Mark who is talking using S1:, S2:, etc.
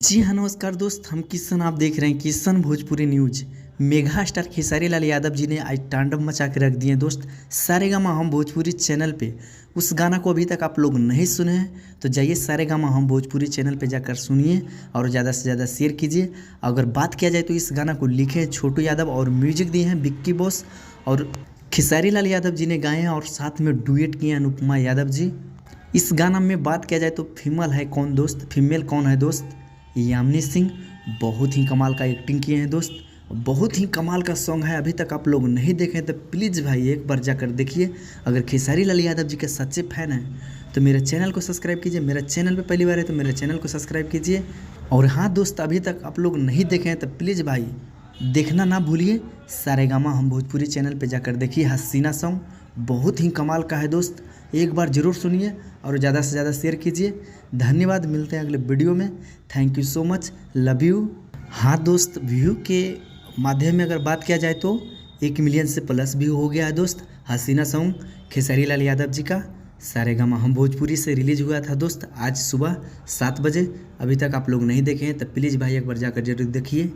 S1: जी हाँ, नमस्कार दोस्त। हम किशन, आप देख रहे हैं Kishan Bhojpuri news. Mega star Khesari Lal Yadav ji ने आज तांडव मचा के रख दिए दोस्त सारेगामा हम भोजपुरी चैनल पे। उस गाना को अभी तक आप लोग नहीं सुने हैं तो जाइए सारेगामा हम भोजपुरी चैनल पे जाकर सुनिए और ज़्यादा से ज़्यादा शेयर कीजिए। अगर बात किया जाए तो इस गाना को लिखे हैं छोटू यादव और म्यूजिक दिए हैं विक्की बॉस और खेसारी लाल यादव जी ने गाए हैं और साथ में डुएट किए हैं अनुपमा यादव जी। इस गाना में बात किया जाए तो फीमेल कौन है दोस्त, यामिनी सिंह। बहुत ही कमाल का एक्टिंग किए हैं दोस्त, बहुत ही कमाल का सॉन्ग है। अभी तक आप लोग नहीं देखे तो प्लीज़ भाई एक बार जाकर देखिए। अगर खेसारी लाल यादव जी के सच्चे फैन हैं तो मेरे चैनल को सब्सक्राइब कीजिए। मेरा चैनल पे पहली बार है तो मेरे चैनल को सब्सक्राइब कीजिए। और हाँ दोस्त, अभी तक आप लोग नहीं देखे हैं तो प्लीज़ भाई देखना ना भूलिए। सारेगामा हम भोजपुरी चैनल पे जाकर देखिए। हसीना सॉन्ग बहुत ही कमाल का है दोस्त, एक बार ज़रूर सुनिए और ज़्यादा से ज़्यादा शेयर कीजिए। धन्यवाद, मिलते हैं अगले वीडियो में। Thank you so much, love you. हाँ दोस्त, व्यू के माध्यम में अगर बात किया जाए तो 1 मिलियन से प्लस व्यू हो गया है दोस्त। हसीना सॉन्ग खेसारी लाल यादव जी का सारेगामा हम भोजपुरी से रिलीज हुआ था दोस्त आज सुबह 7 बजे। अभी तक आप लोग नहीं देखे हैं तो प्लीज़ भाई एक बार जाकर जरूर देखिए।